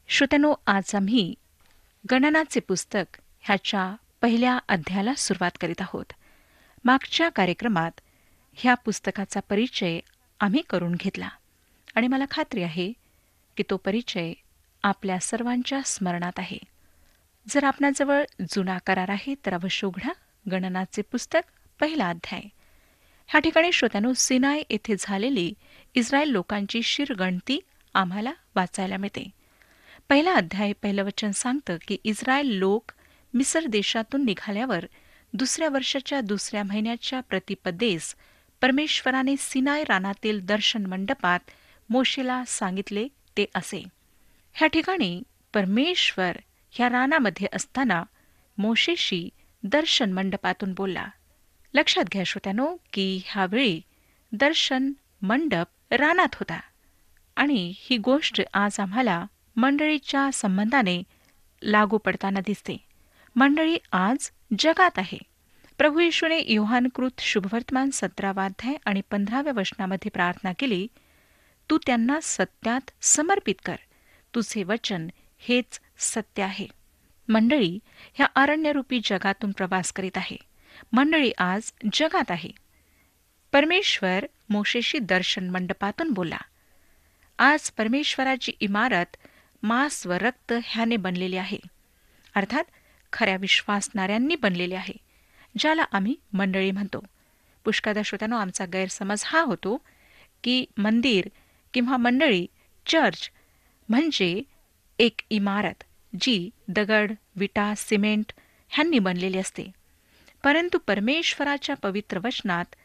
श्रोत्यानो, आज आम्ही गणनाचे पुस्तक ह्याच्या पहिल्या अध्यायाला सुरुवात करीत आहोत. मागच्या कार्यक्रमात ह्या पुस्तकाचा परिचय आम्ही करून घेतला आणि मला खात्री आहे की तो परिचय आपल्या सर्वांच्या स्मरणात आहे. जर आपणाजवळ जुना करार आहे तर अवश्य उघडा गणनाचे पुस्तक पहिला अध्याय. ह्या ठिकाणी श्रोत्यानो, सिनाय येथे झालेली इस्रायल लोकांची शिरगणती आम्हाला वाचायला मिळते. पहिला अध्याय पहिलं वचन सांगतं की इस्रायल लोक मिसर देशातून निघाल्यावर दुसऱ्या वर्षाच्या दुसऱ्या महिन्याच्या प्रतिपदेस परमेश्वराने सिनाय रानातील दर्शन मंडपात मोशेला सांगितले ते असे. ह्या ठिकाणी परमेश्वर ह्या रानामध्ये असताना मोशेशी दर्शन मंडपातून बोलला. लक्षात घ्या श्रोत्यानो की ह्यावेळी दर्शन मंडप रानात होता आणि ही गोष्ट आज आम्हाला मंडळीच्या संबंधाने लागू पडताना दिसते. मंडळी आज जगात आहे. प्रभू येशूने योहानकृत शुभवर्तमान 17 अध्याय आणि 15 वचनामध्ये प्रार्थना केली, तू त्यांना सत्यात समर्पित कर, तुझे वचन हेच सत्य आहे. मंडळी ह्या अरण्यरूपी जगातून प्रवास करीत आहे. मंडळी आज जगात आहे. परमेश्वर मोशेशी दर्शन मंडपातून बोलला. आज परमेश्वराची इमारत मांस व रक्त ह्याने बनलेली आहे, अर्थात खऱ्या विश्वासणाऱ्यांनी बनलेली आहे, ज्याला आम्ही मंडळी म्हणतो. पुष्कळदा श्रोत्यानो, आमचा गैरसमज हा होतो की मंदिर किंवा मंडळी चर्च म्हणजे एक इमारत जी दगड, विटा, सिमेंट ह्यांनी बनलेली असते. परंतु परमेश्वराच्या पवित्र वचनात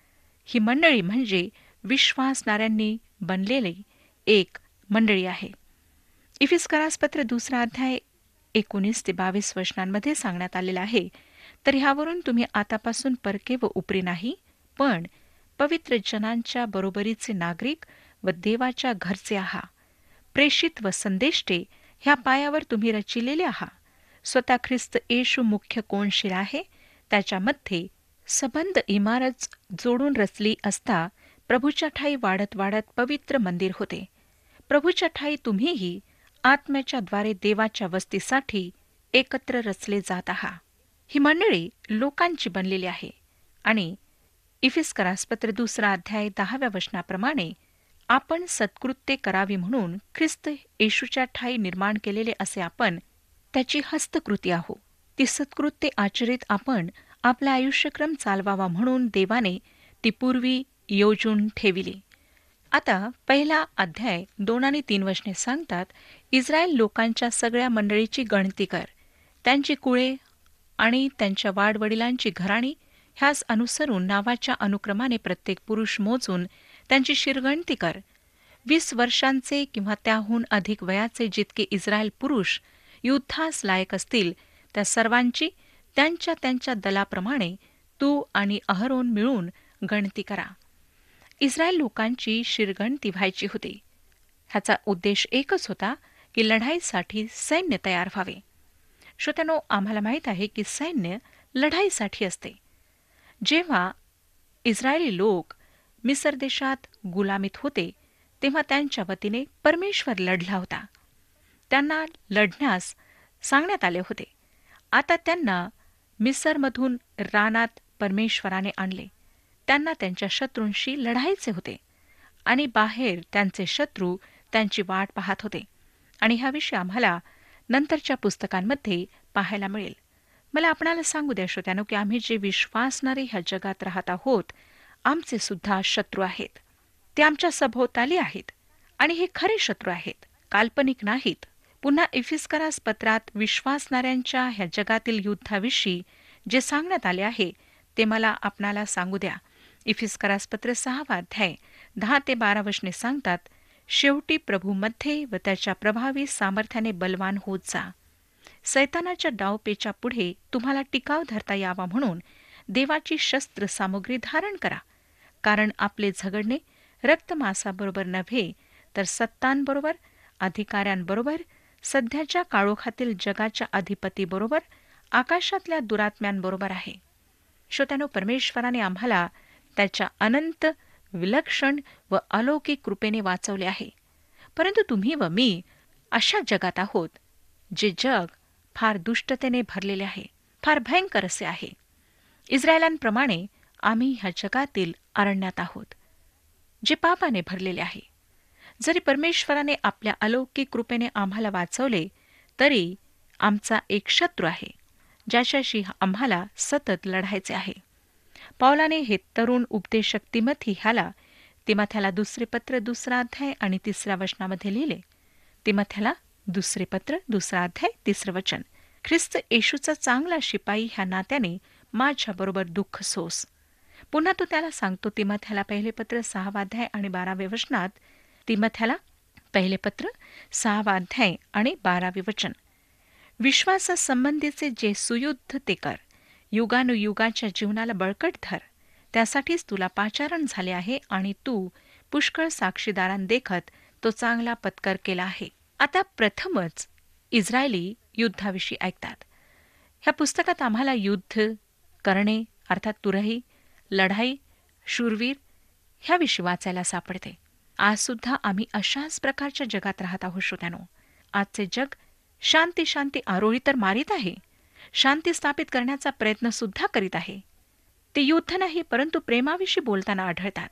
ही मंडळी म्हणजे विश्वासणाऱ्यांनी बनलेली एक मंडळी आहे. इफिस्करासपत्र 2 अध्याय 19 ते 22 वचनांमध्ये सांगण्यात आलेलं आहे, तर ह्यावरून तुम्ही आतापासून परके व उपरी नाही, पण पवित्र जनांच्या बरोबरीचे नागरिक व देवाच्या घरचे आहात. प्रेषित व संदेष्टे ह्या पायावर तुम्ही रचिलेले आहात. स्वतः ख्रिस्त येशू मुख्य कोनशील आहे, त्याच्यामध्ये सबंध इमारत जोडून रचली असता प्रभूच्या ठाई वाढत वाढत पवित्र मंदिर होते. प्रभूच्या ठाई तुम्हीही आत्म्याच्या द्वारे देवाच्या वस्तीसाठी एकत्र रचले जात आहात. ही मंडळी लोकांची बनलेली आहे आणि इफिस्करासपत्र 2 अध्याय 10 वचनाप्रमाणे आपण सत्कृत्ये करावी म्हणून ख्रिस्त येशूच्या ठाई निर्माण केलेले असे आपण त्याची हस्तकृती आहो. ती सत्कृत्ये आचरित आपण आपला आयुष्यक्रम चालवावा म्हणून देवाने ती पूर्वी योजून ठेविली. आता पहिला अध्याय 2 आणि 3 वचने सांगतात, इस्रायल लोकांच्या सगळ्या मंडळीची गणती कर, त्यांची कुळे आणि त्यांच्या वाडवडिलांची घराणी ह्यास अनुसरून नावाच्या अनुक्रमाने प्रत्येक पुरुष मोजून त्यांची शिरगणती कर. 20 वर्षांचे किंवा त्याहून अधिक वयाचे जितके इस्रायल पुरुष युद्धास लायक असतील त्या सर्वांची त्यांच्या त्यांच्या दलाप्रमाणे तू आणि अहरोन मिळून गणती करा. इस्रायल लोकांची शिरगणती व्हायची होती. ह्याचा उद्देश एकच होता की लढाईसाठी सैन्य तयार व्हावे. श्रोत्यानो, आम्हाला माहीत आहे की सैन्य लढाईसाठी असते. जेव्हा इस्रायली लोक मिसर देशात गुलामीत होते तेव्हा त्यांच्या वतीने परमेश्वर लढला होता. त्यांना लढण्यास सांगण्यात आले होते. आता त्यांना मिसरमधून रानात परमेश्वराने आणले. त्यांना त्यांच्या शत्रूंशी लढायचे होते आणि बाहेर त्यांचे शत्रू त्यांची वाट पाहत होते आणि ह्याविषयी आम्हाला नंतरच्या पुस्तकांमध्ये पाहायला मिळेल. मला आपणाला सांगू द्या श्रोत्यानो की आम्ही जे विश्वासणारे ह्या जगात राहत आहोत, आमचे सुद्धा शत्रू आहेत. ते आमच्या सभोवताली आहेत आणि हे खरे शत्रू आहेत, काल्पनिक नाहीत. पुन्हा इफिस्करास पत्रात विश्वासणाऱ्यांच्या ह्या जगातील युद्धाविषयी जे सांगण्यात आले आहे ते मला आपणाला सांगू द्या. इफिस्करासपत्र 6 अध्याय 10 ते 12 वचने सांगतात, शेवटी प्रभूमध्ये व त्याच्या प्रभावी सामर्थ्याने बलवान होत जा. सैतानाच्या डावपेच्या पुढे तुम्हाला टिकाव धरता यावा म्हणून देवाची शस्त्र सामुग्री धारण करा. कारण आपले झगडणे रक्तमांसाबरोबर नव्हे तर सत्तांबरोबर, अधिकाऱ्यांबरोबर, सध्याच्या काळोखातील जगाच्या अधिपतीबरोबर, आकाशातल्या दुरात्म्यांबरोबर आहे. श्रोत्यानो, परमेश्वराने आम्हाला त्याच्या अनंत, विलक्षण व अलौकिक कृपेने वाचवले आहे. परंतु तुम्ही व मी अशा जगात आहोत जे जग फार दुष्टतेने भरलेले आहे, फार भयंकर असे आहे. इस्रायलांप्रमाणे आम्ही ह्या जगातील अरण्यात आहोत, जे पापाने भरलेले आहे. जरी परमेश्वराने आपल्या अलौकिक कृपेने आम्हाला वाचवले, तरी आमचा एक शत्रू आहे, ज्याच्याशी आम्हाला सतत लढायचे आहे. पौलाने हे तरुण उपदेशक तिमथी ह्याला तिमथ्याला दुसरे पत्र 2 अध्याय आणि 3 वचनामध्ये लिहिले. तिमथ्याला दुसरे पत्र 2 अध्याय 3 वचन. ख्रिस्त येशूचा चांगला शिपाई ह्या नात्याने माझ्याबरोबर दुःख सोस. पुन्हा तो त्याला सांगतो तिमथ्याला पहिले पत्र 6 अध्याय आणि 12 वचनात. तिमथ्याला पहिले पत्र 6 अध्याय आणि 12 वचन. विश्वासासंबंधीचे जे सुयुद्ध ते कर, युगानुयुगाच्या जीवनाला बळकट धर. त्यासाठीच तुला पाचारण झाले आहे आणि तू पुष्कळ साक्षीदारांदेखत तो चांगला पत्कर केला आहे. आता प्रथमच इस्रायली युद्धाविषयी ऐकतात. ह्या पुस्तकात आम्हाला युद्ध करणे अर्थात तुरही, लढाई, शूरवीर ह्याविषयी वाचायला सापडते. आज सुद्धा आम्ही अशाच प्रकारच्या जगात राहत आहोत श्रोत्यानो. आजचे जग शांती शांती आरोळी तर मारित आहे, शांती स्थापित करण्याचा प्रयत्न सुद्धा करीत आहे. ते युद्ध नाही परंतु प्रेमाविषयी बोलताना आढळतात.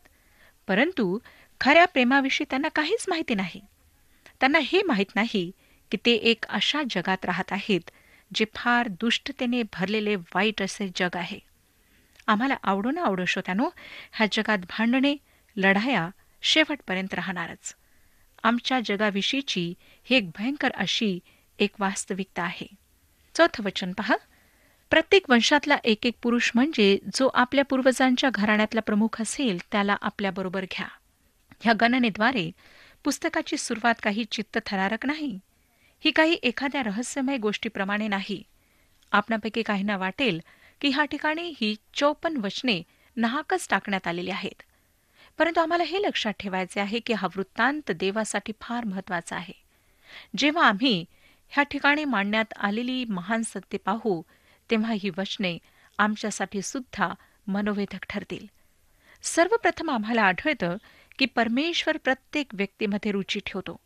परंतु खऱ्या प्रेमाविषयी त्यांना काहीच माहिती नाही. त्यांना हे माहीत नाही की ते एक अशा जगात राहत आहेत जे फार दुष्टतेने भरलेले वाईट असे जग आहे. आम्हाला आवडो ना आवडो श्रोत्यानो, ह्या जगात भांडणे, लढाया शेवटपर्यंत राहणारच. आमच्या जगाविषयीची ही एक भयंकर अशी एक वास्तविकता आहे. 4 वचन पहा. प्रत्येक वंशातला एक एक पुरुष म्हणजे जो आपल्या पूर्वजांच्या घराण्यातला प्रमुख असेल त्याला आपल्याबरोबर घ्या. ह्या गणनेद्वारे पुस्तकाची सुरुवात काही चित्तथरारक नाही. ही काही एखाद्या रहस्यमय गोष्टीप्रमाणे नाही. आपणापैकी काहींना वाटेल की ह्या ठिकाणी ही 54 वचने नाहकच टाकण्यात आलेली आहेत. परंतु आम्हाला हे लक्षात ठेवायचे आहे की हा वृत्तांत देवासाठी फार महत्वाचा आहे. जेव्हा आम्ही ह्या ठिकाणी मांडण्यात आलेली महान सत्य पाहू, तेव्हा ही वचने आमच्यासाठी सुद्धा मनोवेधक ठरतील. सर्वप्रथम आम्हाला आढळतं की परमेश्वर प्रत्येक व्यक्तीमध्ये रुची ठेवतो.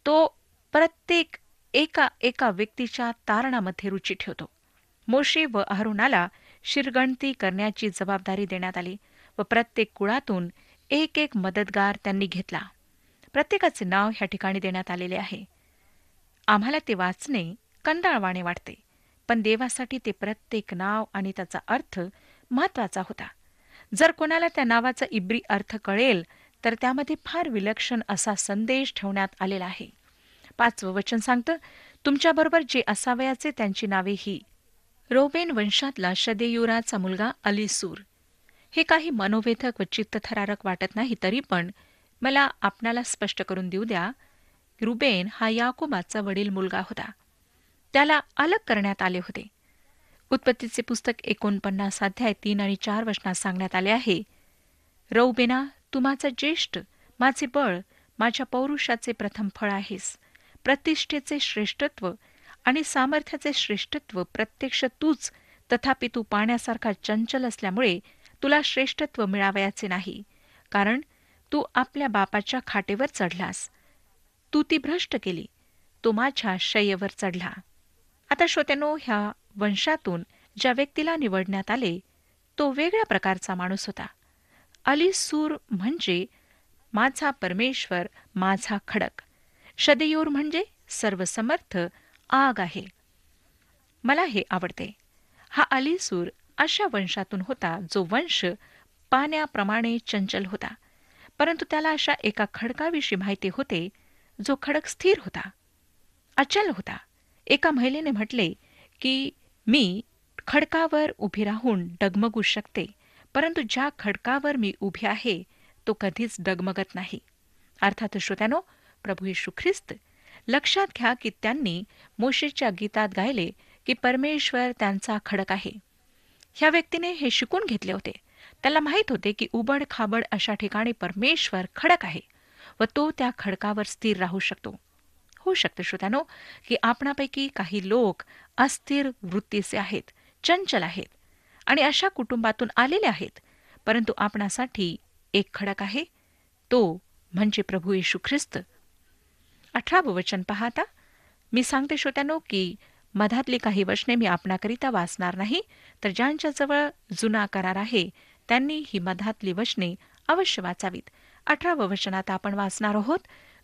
तो प्रत्येक एका एका व्यक्तीच्या तारणामध्ये रुची ठेवतो. मोशे व अहरोनाला शिरगणती करण्याची जबाबदारी देण्यात आली व प्रत्येक कुळातून एक एक मदतगार त्यांनी घेतला. प्रत्येकाचे नाव ह्या ठिकाणी देण्यात आलेले आहे. आम्हाला ते वाचणे कंटाळवाणे वाटते, पण देवासाठी ते प्रत्येक नाव आणि त्याचा अर्थ महत्वाचा होता. जर कोणाला त्या नावाचा इब्री अर्थ कळेल तर त्यामध्ये फार विलक्षण असा संदेश ठेवण्यात आलेला आहे. 5 वचन सांगतं, तुमच्याबरोबर जे असावयाचे त्यांची नावे ही. रोबेन वंशातला शदेयुराचा मुलगा अलीसूर. हे काही मनोवेधक व चित्तथरारक वाटत नाही, तरी पण मला आपणाला स्पष्ट करून देऊ द्या. रुबेन हा याकोबाचा वडील मुलगा होता. त्याला अलग करण्यात आले होते. उत्पत्तीचे पुस्तक 49 अध्याय 3 आणि 4 वचनात सांगण्यात आले आहे, रौबेना, तू माझा ज्येष्ठ, माझे बळ, माझ्या पौरुषाचे प्रथम फळ आहेस. प्रतिष्ठेचे श्रेष्ठत्व आणि सामर्थ्याचे श्रेष्ठत्व प्रत्यक्ष तूच, तथापि तू पाण्यासारखा चंचल असल्यामुळे तुला श्रेष्ठत्व मिळावयाचे नाही, कारण तू आपल्या बापाच्या खाटेवर चढलास. तू ती भ्रष्ट केली, तो माझ्या शय्येवर चढला. आता श्रोत्यानो, ह्या वंशातून ज्या व्यक्तीला निवडण्यात आले तो वेगळ्या प्रकारचा माणूस होता. अलीसूर म्हणजे माझा परमेश्वर, माझा खडक. शदेयूर म्हणजे सर्वसमर्थ आग आहे. मला हे आवडते. हा अलीसूर अशा वंशातून होता जो वंश पाण्याप्रमाणे चंचल होता, परंतु त्याला अशा एका खडकाविषयी माहिती होते जो खडक स्थिर होता, अचल होता. एका महिलेने म्हटले की मी खडकावर उभी राहून डगमगू शकते, परंतु ज्या खडकावर मी उभी आहे तो कधीच डगमगत नाही. अर्थात श्रोत्यानो, प्रभू येशू ख्रिस्त. लक्षात घ्या की त्यांनी मोशेच्या गीतात गायले की परमेश्वर त्यांचा खडक आहे. ह्या व्यक्तीने हे शिकून घेतले होते. त्याला माहीत होते की उबड खाबड अशा ठिकाणी परमेश्वर खडक आहे व तो त्या खडकावर स्थिर राहू शकतो. होऊ शकते श्रोत्यानो की आपणापैकी काही लोक अस्थिर वृत्तीचे आहेत, चंचल आहेत आणि अशा कुटुंबातून आलेले आहेत, परंतु आपणासाठी एक खडक आहे, तो म्हणजे प्रभू येशू ख्रिस्त. 18वं वचन पाहता, मी सांगते श्रोत्यानो की मधातली काही वचने मी आपणाकरिता वाचणार नाही, तर ज्यांच्याजवळ जुना करार आहे त्यांनी ही मधातली वचने अवश्य वाचावीत. 18वं वचनात आपण वाचणार आहोत,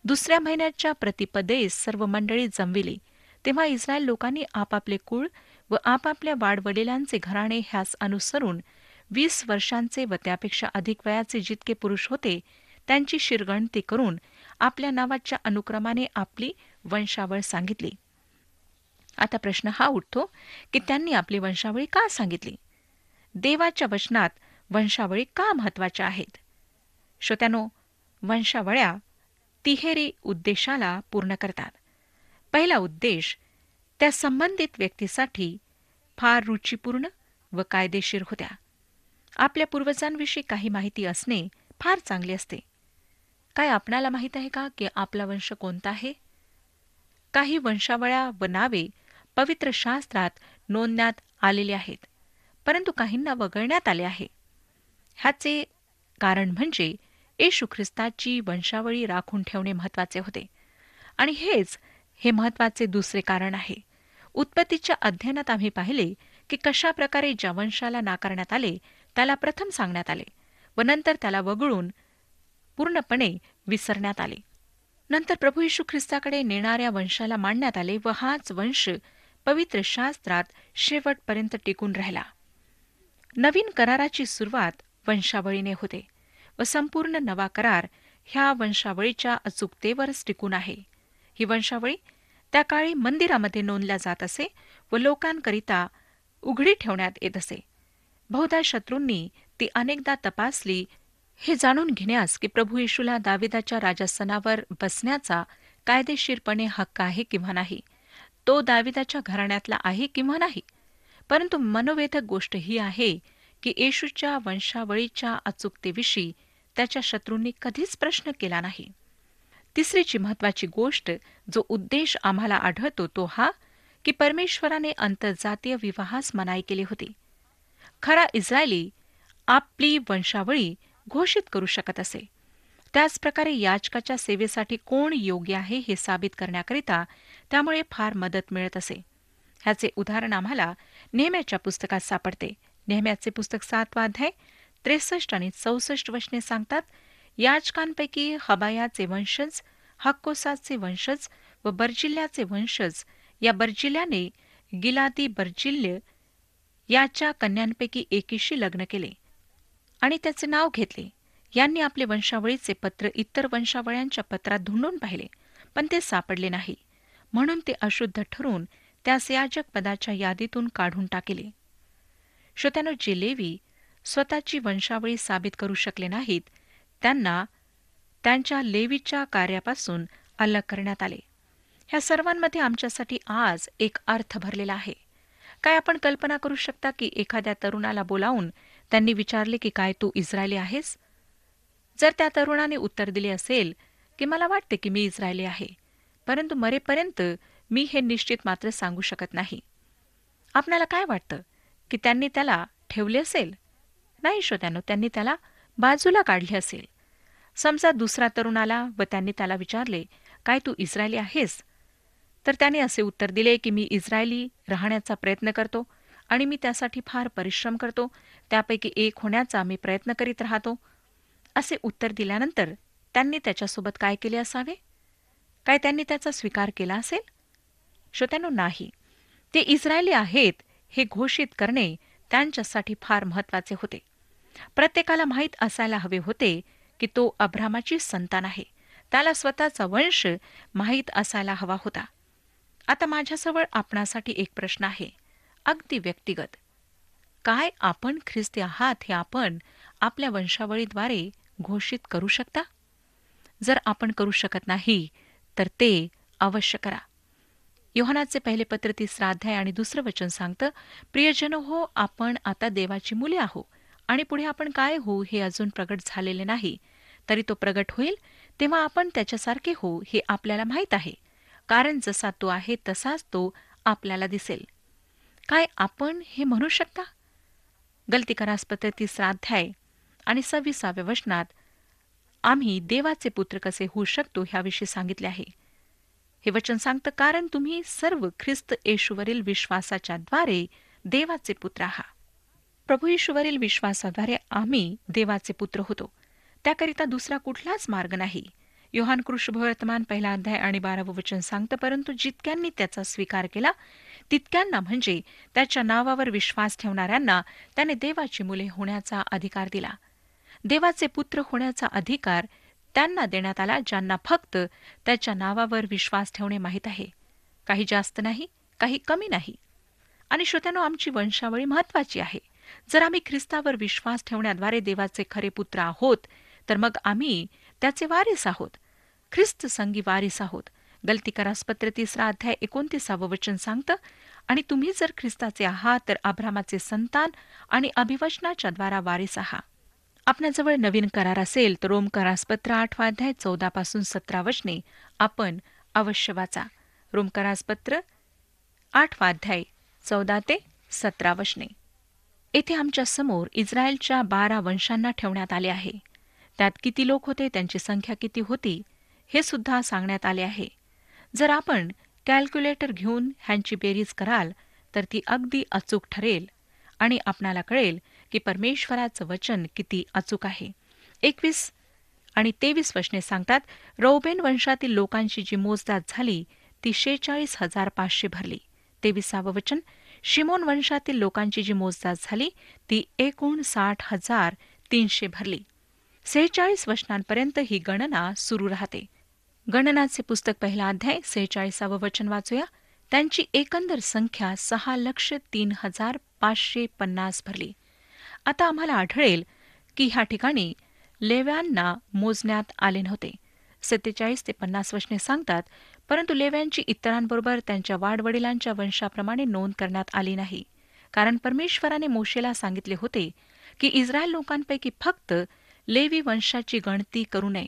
दुसऱ्या महिन्याच्या प्रतिपदेस सर्व मंडळी जमविली. तेव्हा इस्रायल लोकांनी आपापले कुळ व आपापल्या वाडवडिलांचे घराणे ह्यास अनुसरून 20 वर्षांचे व त्यापेक्षा अधिक वयाचे जितके पुरुष होते त्यांची शिरगणती करून आपल्या नावाच्या अनुक्रमाने आपली वंशावळ सांगितली. आता प्रश्न हा उठतो की त्यांनी आपली वंशावळी का सांगितली? देवाच्या वचनात वंशावळी का महत्वाच्या आहेत? श्रोत्यानो, वंशावळ्या तिहेरी उद्देशाला पूर्ण करतात. पहिला उद्देश त्या संबंधित व्यक्तीसाठी फार रुचीपूर्ण व कायदेशीर होत्या. आपल्या पूर्वजांविषयी काही माहिती असणे फार चांगले असते. काय आपणाला माहीत आहे का की आपला वंश कोणता आहे? काही वंशावळ्या व नावे पवित्र शास्त्रात नोंदण्यात आलेली आहेत, परंतु काहींना वगळण्यात आले आहे. ह्याचे कारण म्हणजे येशू ख्रिस्ताची वंशावळी राखून ठेवणे महत्वाचे होते. आणि हेच हे महत्वाचे दुसरे कारण आहे. उत्पत्तीच्या अध्ययनात आम्ही पाहिले की कशा प्रकारे ज्या वंशाला नाकारण्यात आले त्याला प्रथम सांगण्यात आले व नंतर त्याला वगळून पूर्णपणे विसरण्यात आले. नंतर प्रभू येशू ख्रिस्ताकडे नेणाऱ्या वंशाला मांडण्यात आले व हाच वंश पवित्र शास्त्रात शेवटपर्यंत टिकून राहिला. नवीन कराराची सुरुवात वंशावळीने होते व संपूर्ण नवा करार ह्या वंशावळीच्या अचूकतेवरच टिकून आहे. ही वंशावळी त्या काळी मंदिरामध्ये नोंदल्या जात असे व लोकांकरिता उघडी ठेवण्यात येत असे. बहुधा शत्रूंनी ती अनेकदा तपासली हे जाणून घेण्यास की प्रभू येशूला दाविदाच्या राजासनावर बसण्याचा कायदेशीरपणे हक्क आहे किंवा नाही, तो दाविदाच्या घराण्यातला आहे किंवा नाही. परंतु मनोवेधक गोष्ट ही आहे की येशूच्या वंशावळीच्या अचूकतेविषयी त्याच्या शत्रूंनी कधीच प्रश्न केला नाही. तिसरीची महत्वाची गोष्ट जो उद्देश आम्हाला आढळतो तो हा की परमेश्वराने आंतरजातीय विवाहास मनाई केली होती. खरा इस्रायली आपली वंशावळी घोषित करू शकत असे. त्याचप्रकारे याजकाच्या सेवेसाठी कोण योग्य आहे हे साबित करण्याकरिता त्यामुळे फार मदत मिळत असे. ह्याचे उदाहरण आम्हाला नेहम्याच्या पुस्तकात सापडते. नेहम्याचे पुस्तक 7वा अध्याय 63 आणि 64 वचने सांगतात, याजकांपैकी हबायाचे वंशज, हक्कोसाचे वंशज व बर्जिल्ल्याचे वंशज, या बर्जिल्ल्याने गिलादी बर्जिल्य याच्या कन्यांपैकी एकीशी लग्न केले आणि त्याचे नाव घेतले. यांनी आपले वंशावळीचे पत्र इतर वंशावळ्यांच्या पत्रात ढूंढून पाहिले, पण ते सापडले नाही. म्हणून ते अशुद्ध ठरून त्यास याजक पदाच्या यादीतून काढून टाकले. श्रोत्यानो, जे लेवी स्वतःची वंशावळी साबित करू शकले नाहीत त्यांना त्यांच्या लेवीच्या कार्यापासून अलग करण्यात आले. ह्या सर्वांमध्ये आमच्यासाठी आज एक अर्थ भरलेला आहे. काय आपण कल्पना करू शकता की एखाद्या तरुणाला बोलावून त्यांनी विचारले की काय तू इस्रायली आहेस? जर त्या तरुणाने उत्तर दिले असेल की मला वाटते की मी इस्रायली आहे, परंतु मरेपर्यंत मी हे निश्चित मात्र सांगू शकत नाही, आपणाला काय वाटतं की त्यांनी त्याला ठेवले असेल? नाही श्रोत्यानो, त्यांनी त्याला बाजूला काढले असेल. समजा दुसरा तरुण आला व त्यांनी त्याला विचारले, काय तू इस्रायली आहेस? तर त्याने असे उत्तर दिले की मी इस्रायली राहण्याचा प्रयत्न करतो आणि मी त्यासाठी फार परिश्रम करतो, त्यापैकी एक होण्याचा मी प्रयत्न करीत राहतो. असे उत्तर दिल्यानंतर त्यांनी त्याच्यासोबत काय केले असावे? काय त्यांनी त्याचा स्वीकार केला असेल? श्रोत्यानो, नाही. ते इस्रायली आहेत हे घोषित करणे त्यांच्यासाठी फार महत्वाचे होते. प्रत्येकाला माहीत असायला हवे होते की तो अब्रामाची संतान आहे. त्याला स्वतःचा वंश माहीत असायला हवा होता. आता माझ्याजवळ आपणासाठी एक प्रश्न आहे, अगदी व्यक्तिगत. काय आपण ख्रिस्ती आहात हे आपण आपल्या वंशावळीद्वारे घोषित करू शकता? जर आपण करू शकत नाही तर ते अवश्य करा. योहानाचे पहिले पत्र 3 अध्याय आणि 2 वचन सांगतं, प्रियजन हो, आपण आता देवाची मुले आहो आणि पुढे आपण काय होऊ हे अजून प्रगट झालेले नाही. तरी तो प्रगट होईल तेव्हा आपण त्याच्यासारखे होऊ हे आपल्याला माहीत आहे, कारण जसा तो आहे तसाच तो आपल्याला दिसेल. काय आपण हे म्हणू शकता? गलतीकारास पत्र 3 अध्याय आणि 26व्या वचनात आम्ही देवाचे पुत्र कसे होऊ शकतो ह्याविषयी सांगितले आहे. हे वचन सांगतं, कारण तुम्ही सर्व ख्रिस्त येशूवरील विश्वासाच्या द्वारे देवाचे पुत्र आहात. प्रभू येशूवरील विश्वासाद्वारे आम्ही देवाचे पुत्र होतो. त्याकरिता दुसरा कुठलाच मार्ग नाही. योहान कृष्णवर्तमान 1 अध्याय आणि 12 वचन सांगतं, परंतु जितक्यांनी त्याचा स्वीकार केला तितक्यांना, म्हणजे त्याच्या नावावर विश्वास ठेवणाऱ्यांना, त्याने देवाची मुले होण्याचा अधिकार दिला. देवाचे पुत्र होण्याचा अधिकार त्यांना देण्यात आला ज्यांना फक्त त्याच्या नावावर विश्वास ठेवणे माहीत आहे. काही जास्त नाही, काही कमी नाही. आणि श्रोत्यानो, आमची वंशावळी महत्वाची आहे. जर आम्ही ख्रिस्तावर विश्वास ठेवण्याद्वारे देवाचे खरे पुत्र आहोत, तर मग आम्ही त्याचे वारीस आहोत, ख्रिस्त संगी वारीस आहोत. गलतीकारासपत्र 3 अध्याय 29 वचन सांगतं, आणि तुम्ही जर ख्रिस्ताचे आहात तर अब्रामाचे संतान आणि अभिवचनाच्या द्वारा वारीस आहात. आपल्याजवळ नवीन करार असेल तर रोमकारासपत्र 8 अध्याय 14 पासून 17 वचने आपण अवश्य वाचा. रोमकारासपत्र 8 अध्याय 14 ते 17 वचने. येथे आमच्या समोर इस्रायलच्या 12 वंशांना ठेवण्यात आले आहे. त्यात किती लोक होते, त्यांची संख्या किती होती, हे सुद्धा सांगण्यात आले आहे. जर आपण कॅल्क्युलेटर घेऊन ह्यांची बेरीज कराल तर ती अगदी अचूक ठरेल आणि आपणाला कळेल की परमेश्वराचं वचन किती अचूक आहे. 21 आणि 23 वचने सांगतात, रौबेन वंशातील लोकांची जी मोजदाद झाली ती 46,500 भरली. 23 वचन, शिमोन वंशातील लोकांची जी मोजदाद झाली ती 59,300 भरली. 46 वचनांपर्यंत ही गणना सुरू राहते. गणनाचे पुस्तक 1 अध्याय 46 वचन वाचूया. त्यांची एकंदर संख्या 6,03,550 भरली. आता आम्हाला आढळेल की ह्या ठिकाणी लेव्यांना मोजण्यात आले नव्हते. 47 ते 50 वचने सांगतात, परंतु लेव्यांची इतरांबरोबर त्यांच्या वाडवडिलांच्या वंशाप्रमाणे नोंद करण्यात आली नाही, कारण परमेश्वराने मोशेला सांगितले होते की इस्रायल लोकांपैकी फक्त लेवी वंशाची गणती करू नये.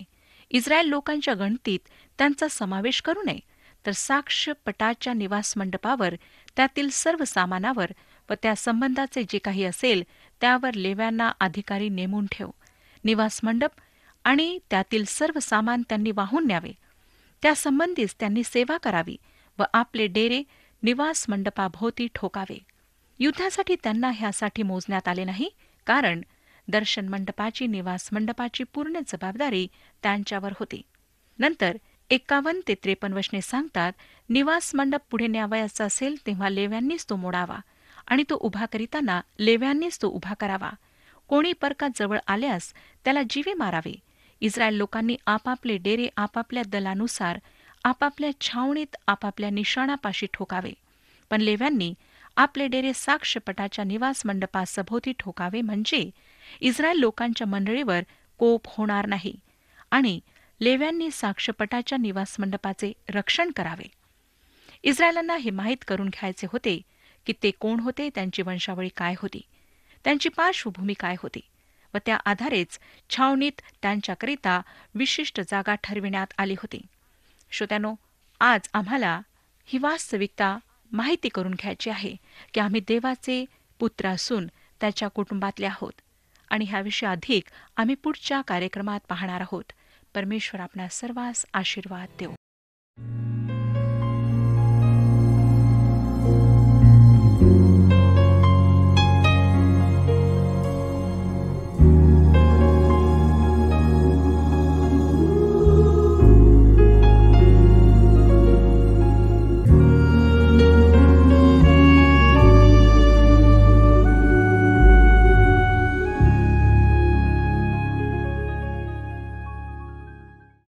इस्रायल लोकांच्या गणतीत त्यांचा समावेश करू नये, तर साक्ष्यपटाच्या निवास मंडपावर, त्यातील सर्व सामानावर व त्या संबंधाचे जे काही असेल त्यावर लेव्यांना अधिकारी नेमून ठेव. निवास मंडप आणि त्यातील सर्व सामान त्यांनी वाहून न्यावे. त्यासंबंधीच त्यांनी सेवा करावी व आपले डेरे निवास मंडपाभोवती ठोकावे. युद्धासाठी त्यांना ह्यासाठी मोजण्यात आले नाही, कारण दर्शन मंडपाची, निवास मंडपाची पूर्ण जबाबदारी त्यांच्यावर होती. नंतर 51 ते 53 वचने सांगतात, निवास मंडप पुढे न्यावयाचा असेल तेव्हा लेव्यांनीच तो मोडावा आणि तो उभा करीताना लेव्यांनीच तो उभा करावा. कोणी परका जवळ आल्यास त्याला जीवे मारावे. इस्रायल लोकांनी आपापले डेरे आपापल्या दलानुसार आपापल्या छावणीत आपापल्या निशाणापाशी ठोकावे, पण लेव्यांनी आपले डेरे साक्ष्यपटाच्या निवास मंडपासभोवती ठोकावे, म्हणजे इस्रायल लोकांच्या मंडळीवर कोप होणार नाही आणि लेव्यांनी साक्ष्यपटाच्या निवास मंडपाचे रक्षण करावे. इस्रायलांना हे माहीत करून घ्यायचे होते की ते कोण होते, त्यांची वंशावळी काय होती, त्यांची पार्श्वभूमी काय होती व त्या आधारेच छावणीत त्यांच्याकरिता विशिष्ट जागा ठरविण्यात आली होती. श्रोत्यानो, आज आम्हाला ही वास्तविकता माहिती करून घ्यायची आहे की आम्ही देवाचे पुत्र असून त्याच्या कुटुंबातले आहोत आणि ह्याविषयी अधिक आम्ही पुढच्या कार्यक्रमात पाहणार आहोत. परमेश्वर आपणा सर्वांस आशीर्वाद देवो.